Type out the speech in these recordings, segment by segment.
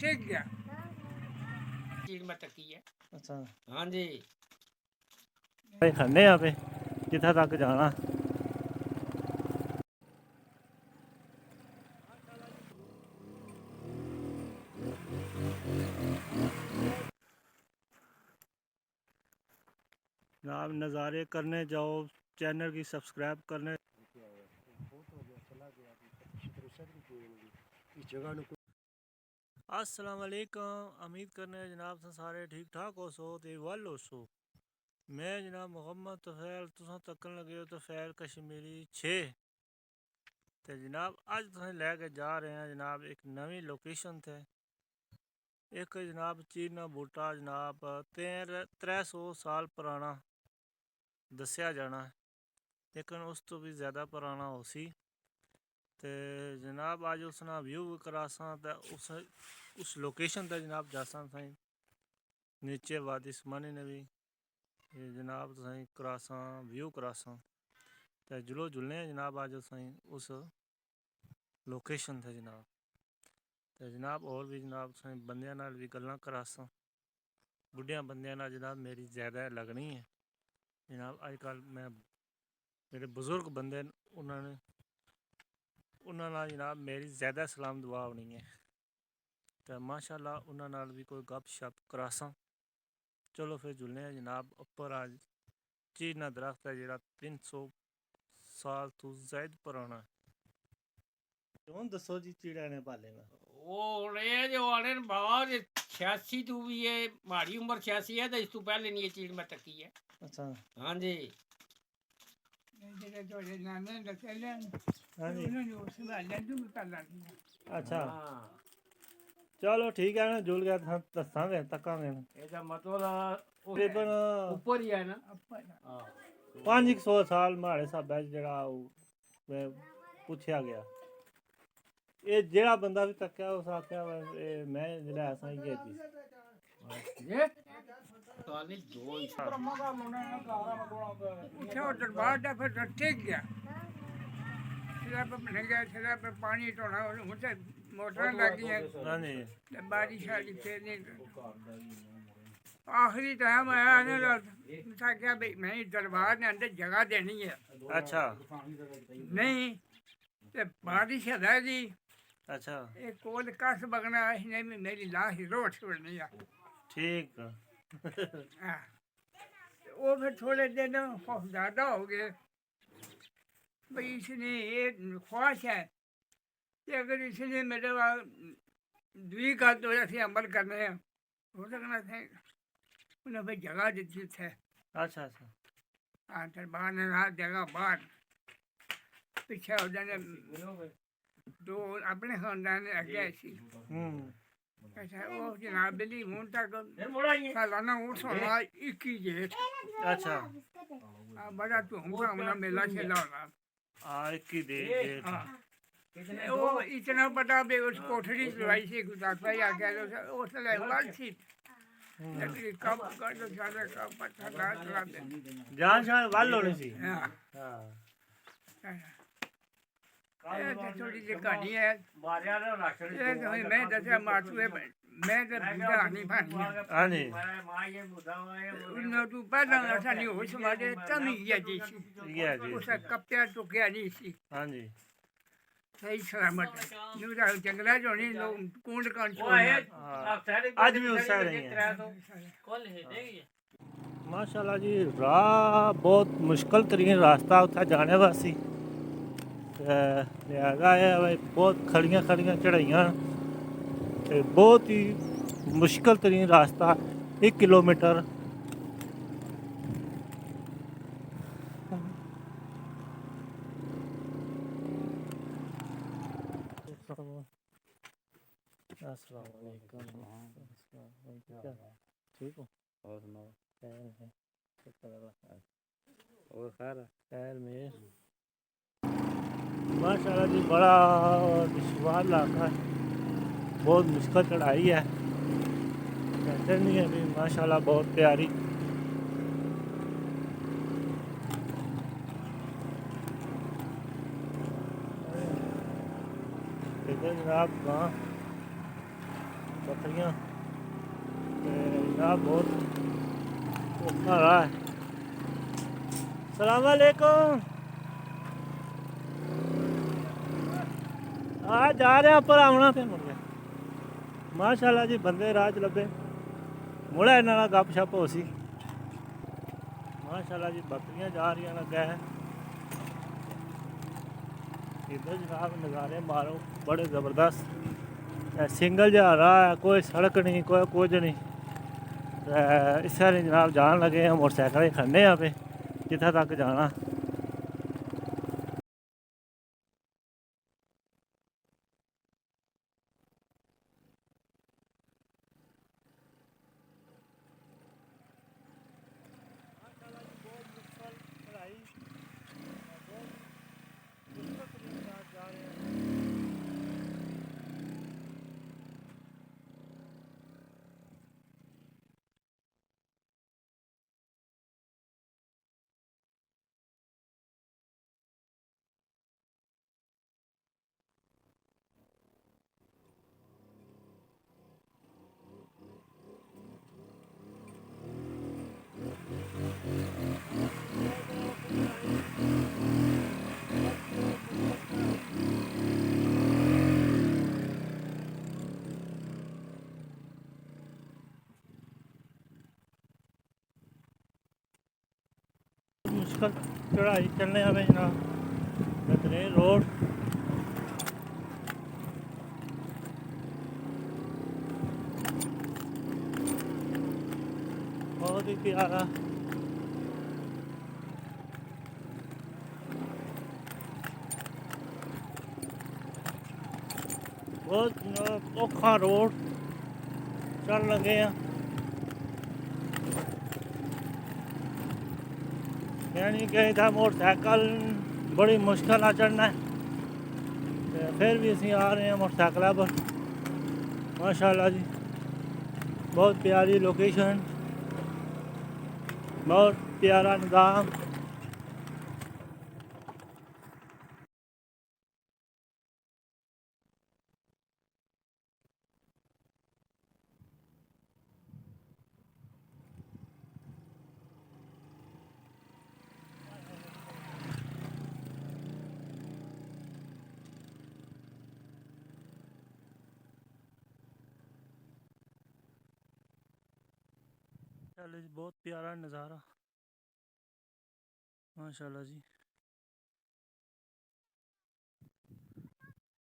ठीक गया चीज में तकी है। अच्छा हाँ जी भाई खन्ने आ पे जिथे तक जाना जनाब नज़ारे करने जाओ चैनल की सब्सक्राइब करने अस्सलाम वालेकुम उम्मीद करने जनाब तुम सारे ठीक ठाक हो सो ते वल हो सो मैं जनाब मोहम्मद तफैल तुसा तकन लगे हो तफैल कश्मीरी 6 ते जनाब अज तुसें लैके जा रहे हैं जनाब एक नवी लोकेशन थे एक जनाब चीरना बूटा जनाब 300 साल पुराना दस्या जाना लेकिन उस तो भी ज़्यादा पुराना हो सी ते जनाब अज उसना व्यू करासा ते उस लोकेशन ते जनाब जासा साईं नीचे वादी समानी ने भी जनाब तुसें करासा व्यू करासा ते जुलो जुलने जनाब अज साईं उस लोकेशन थे जनाब ते जनाब और भी जनाब तुसें बंदियां नाल भी गल्लां करासा बुढ़िया बंदियां नाल जनाब मेरी ज़्यादा लगनी है जनाब अजकल मैं मेरे बुजुर्ग बंदे उन्होंने जनाब मेरी ज़्यादा सलाम दुआ होनी है तो माशाल्लाह उन्होंने भी कोई गप शप करासा चलो फिर जुलने जनाब उपर अज चीरना दरख्त है जो 300 साल तो ज़ायद पुराना है दसो जी चीड़ा ने पाले में वो ये जो आने बाबा 86 तू भी ये हमारी उम्र 86 है तो इस तू पहले नहीं ये चीज में तकी है। अच्छा हाँ जी थोड़े नाने लगे हाँ जी उन्होंने उस वाले तो पता नहीं अच्छा हाँ चलो ठीक है ना जुल गया था दसांगे तकांगे ਇਹਦਾ ਮਤਲਬ तकरीबन ਉੱਪਰ ਹੀ ਹੈ ਨਾ। अपन ਹਾਂ 500 साल माड़े साहब जरा पूछा गया ये जेड़ा बंदा भी तक्या उस आख्या मैं जरा ऐसा ही गई थी ਇਹ ਕਾਲੀ ਦੋ ਹੀ उठे और दरबार दा फिर ठीक गया सिरा पे बन गया सिरा पे पानी टोना मुझे मोटर लगी है हाँ जी बारिश आ रही थी नहीं आखिरी टाइम आया ने था क्या भाई मैं दरबार ने अंदर जगह देनी है अच्छा नहीं ते बारिश है जी अच्छा एक कोल कस बगना इसने भी मेरी लाश रोड छोड़नी है ठीक हाँ। वो फिर थोड़े दिन ज़्यादा हो गए भाई इसने ये ख्वाहिश है कि अगर इसने मेरे दुई का तो ऐसे अमल करने हैं हो सकना थे उन्हें भाई जगह दी थे अच्छा अच्छा हाँ दरबार ने रहा जगह बाहर पीछे उन्होंने दो अपने खानदान ने अगे ऐसी अच्छा वो जनाब दिल्ली हूँ तक सालाना उर्स होना 21 जेठ अच्छा बड़ा धूमधाम मेला शेला होना की दे हाँ वो इतना बड़ा भी उस कोठरी लवाई से गुजारता भाई आ गया उस लेवल थी कब कर दो सारे कब पता ना चला दे जान शान वाल होनी सी हाँ हां थोड़ी सी कहानी है ਮਾਰਿਆ ਨੇ ਰਾਸ਼ਨ ये तो मैं दसा मातुए मैं तो बुढ़ा नहीं पानी हां जी ਮਾਂ ਇਹ ਬੁੱਧਾ ਵਾ उन्होंने तो पहला ऐसा नहीं हो समाजे तमी है जी ये है जी उसे कप्या तो क्या नहीं सी हां जी सही सलामत न्यूरा जंगला जो नहीं लोग कूंड कांड आज भी उससे रही है माशाल्लाह जी राह बहुत मुश्किल तरीन रास्ता उत्थे जाने वासी लिहाजा है भाई बहुत खड़ियाँ खड़ियाँ चढ़ाइयाँ बहुत ही मुश्किल तरीन रास्ता 1 किलोमीटर अस्सलाम वालेकुम ठीक हो और सुनाओ खैर है और खैर में माशाल्लाह जी बड़ा दुश्वार इलाका है बहुत मुश्किल चढ़ाई है कहते नहीं है भी माशाल्लाह बहुत प्यारी देखो जनाब गाँव बकरियां ते जनाब बहुत औखा रहा है। सलाम वालेकुम। आ जा रहे हैं पर आना फिर मुड़ गया। माशाल्लाह जी बंदे राज लभे मुड़े इन्होंने गप शप हो सी। माशाल्लाह जी बकरियां जा रही लग्गा है इधर जनाब नज़ारे मारो बड़े ज़बरदस्त। सिंगल जा रहा है कोई सड़क नहीं कोई कुछ नहीं। इस जनाब जान लगे हैं मोटरसाइकिल खड़ने हैं पे जिथे तक जाना। मुश्किल चढ़ाई चलने में जनाब बेहतरीन रोड। बहुत ही प्यारा बहुत औखा रोड चल लगे हैं। यानी कि इधर मोटरसाइकिल बड़ी मुश्किल आ चढ़ना है ते फिर भी असी आ रहे हैं मोटरसाइकिल पर। माशाल्लाह जी बहुत प्यारी लोकेशन बहुत प्यारा निज़ाम। चलो जी बहुत प्यारा नज़ारा माशाल्लाह जी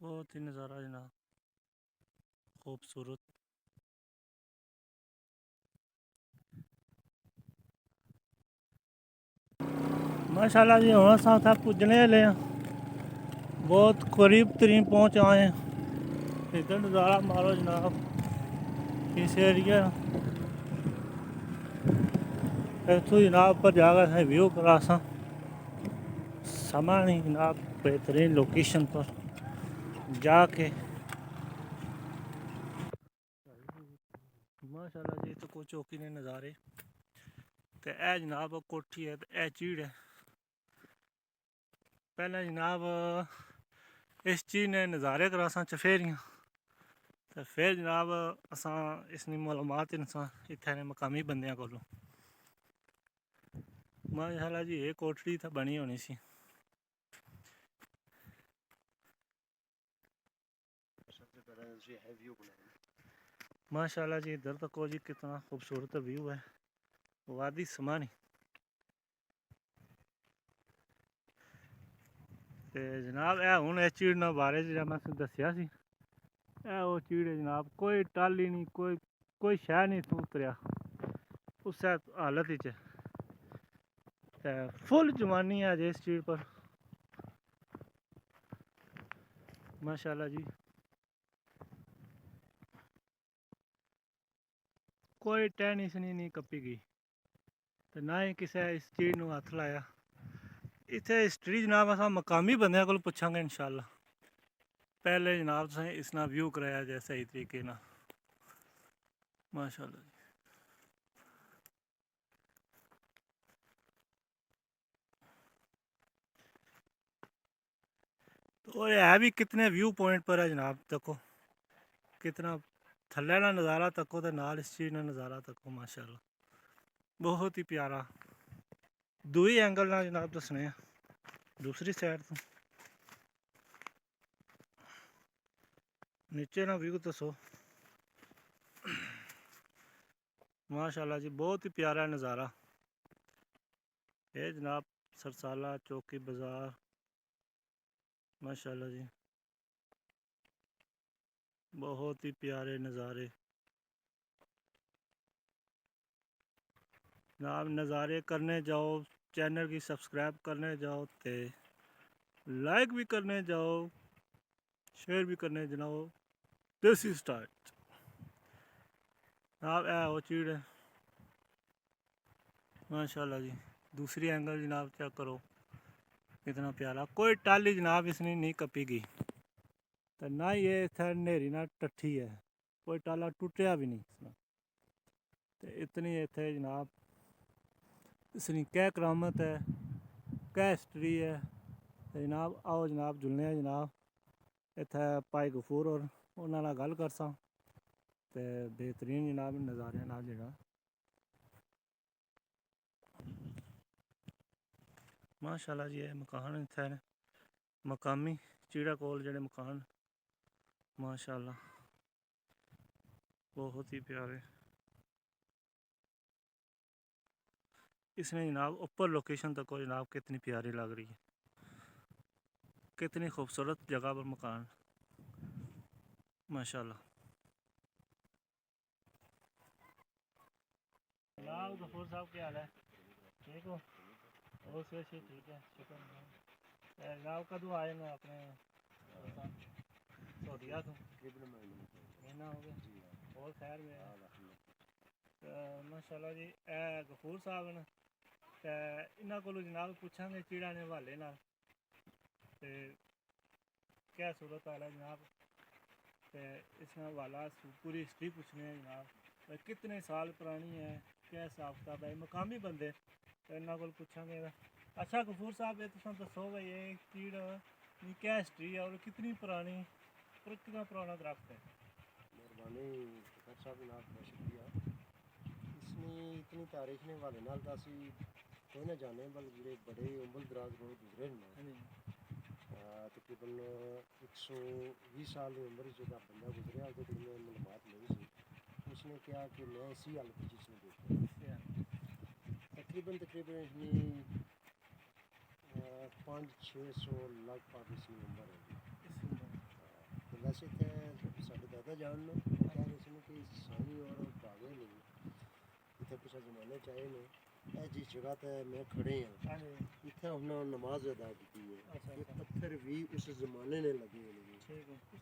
बहुत ही नज़ारा जनाब खूबसूरत। माशाल्लाह जी हम साथ पुजने वाले हैं बहुत करीब तरीन पहुँच आए हैं। इधर नज़ारा मारो जनाब इस एरिया इतों जनाब पर जाकर व्यू करा समा नहीं जनाब बेहतरीन लोकेशन पर जाके। माशाल्लाह जी तो कुछ चौकी ने नज़ारे तो यह जनाब कोठी है तो यह चीड़ है। पहले जनाब इस चीज़ ने नज़ारे करासा चफेरियाँ तो फिर जनाब असा इसकी मालूमात इतने मकामी बंदियां को। माशाल्लाह जी ये कोठड़ी तो बनी होनी सी। माशाल्लाह जी इधर तक जी कितना खूबसूरत व्यू है वादी समानी। ते जनाब है हूँ इस चीड़ बारे च मैं दसिया सी वो चीड़ है जनाब कोई टाली नहीं कोई शह नहीं इत्थों उतरिया उस हालत च फुल जवानी है अजे इस चीड़ पर। माशाल्लाह जी कोई टहनी सनी नहीं कपी गई तो ना ही किसी इस चीज़ को हथ लाया। इतने हिस्टरी जनाब अस मकामी बंद को पुछांगे इंशाल्लाह। पहले जनाब तुसें इसना व्यू कराया जाए सही तरीके ना। माशाल्लाह जी तो है भी कितने व्यू पॉइंट पर है जनाब देखो कितना थल्ले ना नज़ारा तको तो नाल इस चीज़ ना नज़ारा तको माशाल्लाह बहुत ही प्यारा। दूई एंगल ना जनाब दसने दूसरी साइड तो नीचे ना व्यू दसो माशाल्लाह जी बहुत ही प्यारा नज़ारा। ये जनाब सरसाला चौकी बाज़ार माशाल्लाह जी बहुत ही प्यारे नज़ारे। जनाब नज़ारे करने जाओ चैनल की सब्सक्राइब करने जाओ ते लाइक भी करने जाओ शेयर भी करने जाओ। देसी स्टार्ट जनाब है वो चीड़ है माशाल्लाह जी। दूसरी एंगल जनाब चेक करो कितना प्यारा। कोई टाली जनाब इसने नहीं कपी गई तो ना ये इत्थै नेरी ना टट्ठी है कोई टाला टुटिया भी नहीं इसमें तो इतनी इत्थे जनाब इसकी क्या करामत है क्या हिस्टरी है तो जनाब आओ जनाब जुलने जनाब इत्थे भाई गफूर और उन्होंने नाल गल करसां ते बेहतरीन जनाब नज़ारे नाल जेह्ड़ा माशाल्लाह जी ये मकान इत्थै ने मकामी चीड़ा कोल जेह्ड़े मकान माशाल्लाह बहुत ही प्यारे। इसने जनाब ऊपर लोकेशन तक जनाब कितनी प्यारी लग रही है कितनी खूबसूरत जगह पर मकान माशाल्लाह। जनाब गफूर साहब क्या हाल है ठीक हो बहुत से अच्छी ठीक है शुक्र जनाब कदों आए ना अपने सऊदीया तो महीना हो गया और खैर में माशाल्लाह जी ए गफूर साहब न ते इन्हां कोलों जनाब पुछांगे चीड़ा ने हवाले नाल ते क्या सूरत हाल है जनाब ते इसका हवाला पूरी हिस्ट्री पूछने हैं जनाब कितने साल पुरानी है क्या हिसाब किताब है मकामी बंदे तो इन्होंने को पूछांगे। अच्छा गफूर साहब ये तुम दसो भाई ये चीड़ की क्या हिस्ट्री है और कितनी पुरानी और कितना पुराना दरख्त है। मेहरबानी सर साहब जनाब बहुत शुक्रिया। इसने इतनी तारीख ने वाले नाल तो असी कोई ना जाने बल्कि जो बड़े उम्र दराज लोग गुजरे हैं तकरीबन 120 साल की उम्र जो बंदा गुजरिया वो मालूमात नहीं सी उसने कहा कि मैं इसी हालत जिसने देखा तकरीबन इसकी 500-600 लगभग इसकी उम्र होगी। तो वैसे तो साढ़े दादा जान कह रहे थे कि सानी और बागे नहीं इतने पिछले जमाने चाहे ने जिस जगह पर मैं खड़े हैं इतने उन्होंने नमाज अदा की है ये पत्थर भी उस जमाने ने लगे हुए उस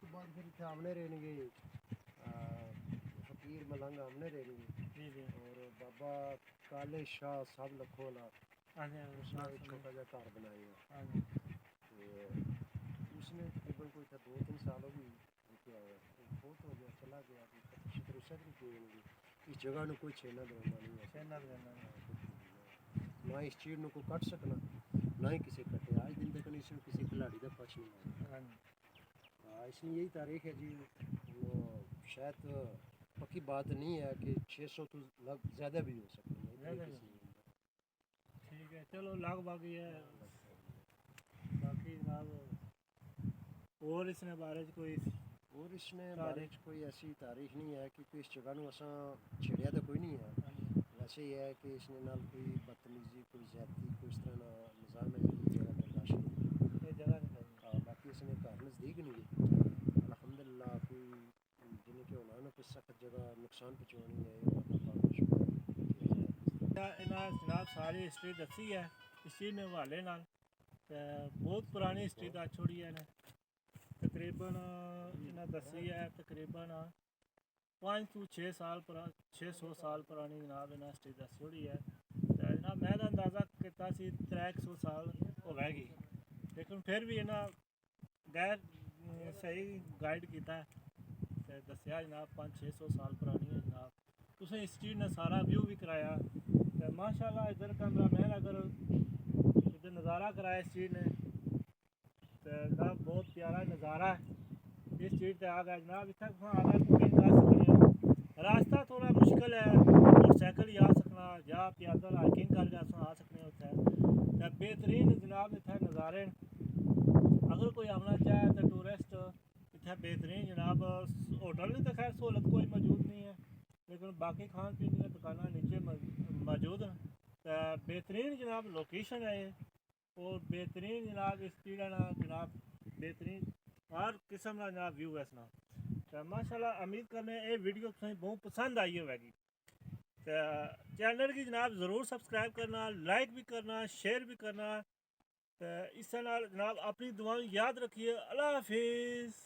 तो बाद फिर इतने आमने रहने फकीर मलंग आमने रहने और बाबा काले शाह सब लखो वाला उसने एक छोटा जहा घर बनाया उसने तकरीबन कोई 2-3 सालों भी रुके आया बहुत हो गया चला गया इस जगह कोई छेना दवाना नहीं है ना इस चीड़ को कट सकना ना ही किसी कटे आज दिन तक इसमें किसी खिलाड़ी का पक्ष नहीं आया। इसमें यही तारीख है जी शायद पक्की बात नहीं है कि 600 तो ज़्यादा भी हो सकते हैं ठीक है चलो लाग बाकी है बाकी जनाब और इसने बारे कोई और इसने बारे कोई ऐसी तारीख नहीं है क्योंकि इस जगह को असा छेड़िया तो कोई नहीं है वैसे ही है कि इसने नाल कोई बदतमीजी कोई ज्यादती कोई इस तरह निज़ाम है जगह बर्दाश्त नहीं जगह नहीं बाकी इसने घर नज़दीक नहीं है अल्हम्दुलिल्लाह कोई जिन्हें कि उन्होंने कोई सख्त जगह नुकसान पहुँचानी है जनाब सारी हिस्ट्री दसी है इस चीज़ ने हवाले नाल बहुत पुरानी हिस्ट्री दस छोड़ी है तकरीबन इन्हें दसी है तकरीबन 5 to 6 साल 600 साल पुरानी जनाब इन्हें हिस्ट्री दस छोड़ी है जनाब मैं तो अंदाज़ा किया 300 साल होगी लेकिन फिर भी इन्हें गैर सही गाइड किया दसिया जनाब 500-600 साल पुरानी है जनाब तुसें इस चीज़ ने सारा व्यू भी कराया तो माशाल्लाह इधर कैमरा मैन अगर इधर नज़ारा कराया इस चीज़ ने तो जनाब बहुत प्यारा नज़ारा है इस चीज़ से आ गया जनाब इतना आ गया कुकिंग कर सकते बेहतरीन जनाब। होटल में तो खैर सहूलत कोई मौजूद नहीं है, लेकिन बाकी खान पीन की दुकाना नीचे मौजूद हैं। तो बेहतरीन जनाब लोकेशन है ये, और बेहतरीन जनाब इस चीड़ा ना जनाब बेहतरीन हर किस्म का जनाब व्यू है इसना। तो माशाल्लाह उम्मीद करने ये वीडियो तुसें बहुत पसंद आई होगी। तो चैनल की जनाब ज़रूर सब्सक्राइब करना, लाइक भी करना, शेयर भी करना। तो इस नाल जनाब अपनी दुआएं याद रखिए। अल्लाह हाफिज़।